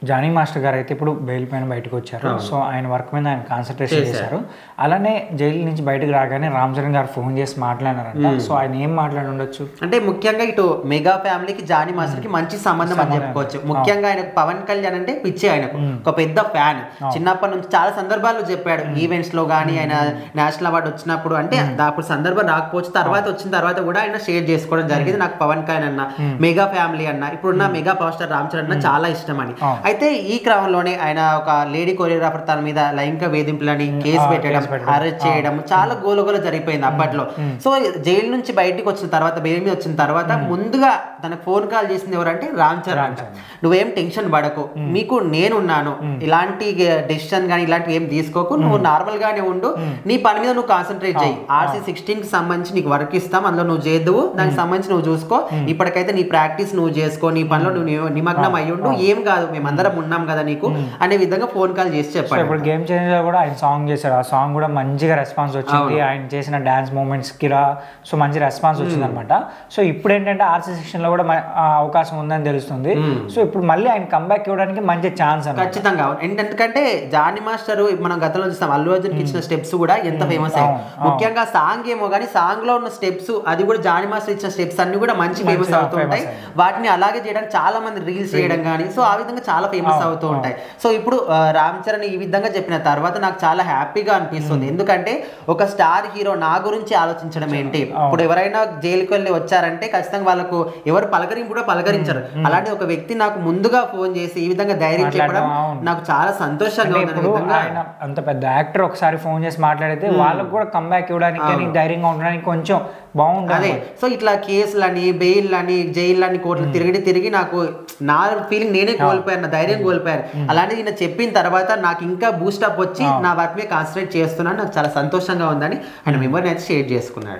Johnny master గారు అయితే ఇప్పుడు బెయిల్ పైన బయటకు వచ్చారు. సో ఆయన వర్క్ మీద ఆయన కాన్సన్ట్రేషన్ చేశారు. అలానే జైలు నుంచి బయటకు రాగానే రామ్ చరణ్ గారు ఫోన్ చేసి మాట్లాడారంట. సో ఆయన ఏం మాట్లాడి ఉండొచ్చు అంటే ముఖ్యంగా ఇటు మెగా ఫ్యామిలీకి జానీ మాస్టర్ కి మంచి సంబంధం అని చెప్పుకోవచ్చు. ముఖ్యంగా ఆయనకు పవన్ కళ్యాణ్ అంటే పిచ్చి, ఆయనకు ఒక పెద్ద ఫ్యాన్. చిన్నప్పటి నుంచి చాలా సందర్భాల్లో చెప్పాడు, ఈవెంట్స్ లో కానీ ఆయన నేషనల్ అవార్డు వచ్చినప్పుడు, అంటే అప్పుడు సందర్భం రాకపోవచ్చు, తర్వాత వచ్చిన తర్వాత కూడా ఆయన షేర్ చేసుకోవడం జరిగింది. నాకు పవన్ కళ్యాణ్ అన్న, మెగా ఫ్యామిలీ అన్న, ఇప్పుడున్న mega power star Ram Charan అన్న చాలా ఇష్టం అని. అయితే ఈ క్రమంలోనే ఆయన ఒక లేడీ కొరియోగ్రాఫర్ తన మీద లైంగిక వేధింపులని కేసు పెట్టడం, అరెస్ట్ చేయడం చాలా గోలగోల జరిగిపోయింది అప్పట్లో. సో జైలు నుంచి బయటకు వచ్చిన తర్వాత, బెయిల్ మీద వచ్చిన తర్వాత ముందుగా తనకు ఫోన్ కాల్ చేసింది ఎవరంటే రామ్ చరణ్. నువ్వేం టెన్షన్ పడకు, మీకు నేనున్నాను, ఇలాంటి డెసిషన్ కానీ ఇలాంటివి ఏం తీసుకోకు, నువ్వు నార్మల్ గానే ఉండు, నీ పని మీద నువ్వు కాన్సన్ట్రేట్ చేయి, RC16 కి సంబంధించి నీకు వర్క్ ఇస్తాం, అందులో నువ్వు చేద్దువు, దానికి సంబంధించి నువ్వు చూసుకో, ఇప్పటికైతే నీ ప్రాక్టీస్ నువ్వు చేసుకో, నీ పనిలో నువ్వు నిమగ్నం అయ్యుండు, ఏం కాదు మేమందరం ఉన్నాం కదా నీకు అనే విధంగా ఫోన్ కాల్ చేసి చెప్పాడు. ఇప్పుడు గేమ్ చేంజర్ కూడా ఆయన సాంగ్ చేశాడు, ఆ సాంగ్ కూడా మంచిగా రెస్పాన్స్ వచ్చింది. ఆయన చేసిన డాన్స్ మూమెంట్స్ కి సో మంచి రెస్పాన్స్ వచ్చింది అనమాట. సో ఇప్పుడు ఏంటంటే RC16 లో కూడా అవకాశం ఉందని తెలుస్తుంది. సో ఇప్పుడు మళ్ళీ ఆయన కంబ్యాక్ ఇవ్వడానికి మంచి ఛాన్స్ ఖచ్చితంగా. ఎందుకంటే జానీ మాస్టర్ మనం గతంలో చూస్తాం, అల్లు అర్జున్కి ఇచ్చిన స్టెప్స్ కూడా ఎంత ఫేమస్ అయ్యాయి. ముఖ్యంగా సాంగ్ ఏమో కానీ సాంగ్ లో ఉన్న స్టెప్స్, అది కూడా జానీ మాస్టర్ ఇచ్చిన స్టెప్స్ అన్ని కూడా మంచి ఫేమస్ అవుతూ ఉంటాయి. వాటిని అలాగే చేయడానికి చాలా మంది రీల్స్ చేయడం కానీ, సో ఆ విధంగా చాలా ఫేమస్ అవుతూ ఉంటాయి. సో ఇప్పుడు రామ్ చరణ్ ఈ విధంగా చెప్పిన తర్వాత నాకు చాలా హ్యాపీగా అనిపిస్తుంది. ఎందుకంటే ఒక స్టార్ హీరో నా గురించి ఆలోచించడం ఏంటి, ఇప్పుడు ఎవరైనా జైలుకి వెళ్ళి వచ్చారంటే ఖచ్చితంగా వాళ్ళకు ఎవరు పలకరింపు కూడా పలకరించరు, అలాంటి ఒక వ్యక్తి నాకు ముందుగా ఫోన్ చేసి ఈ విధంగా ధైర్యం చెప్పడం నాకు చాలా సంతోషంగా ఉంది. ఆయన అంత పెద్ద యాక్టర్ ఒకసారి ఫోన్ చేసి మాట్లాడితే వాళ్ళకు కూడా కంబ్యాక్ ఇవ్వడానికి ధైర్యంగా ఉండడానికి కొంచెం బాగుంటుంది. అదే సో ఇట్లా కేసులని, బెయిల్లని, జైళ్ళని, కోర్టులు తిరిగి నాకు నా ఫీలింగ్ నేనే కోల్పోయాను, నా ధైర్యం కోల్పోయాను. అలాంటిది ఈయన చెప్పిన తర్వాత నాకు ఇంకా బూస్టప్ వచ్చి నా వర్క్ మీద కాన్సన్ట్రేట్ చేస్తున్నాను, నాకు చాలా సంతోషంగా ఉందని ఆయన మెంబర్ని అయితే షేర్ చేసుకున్నాడు.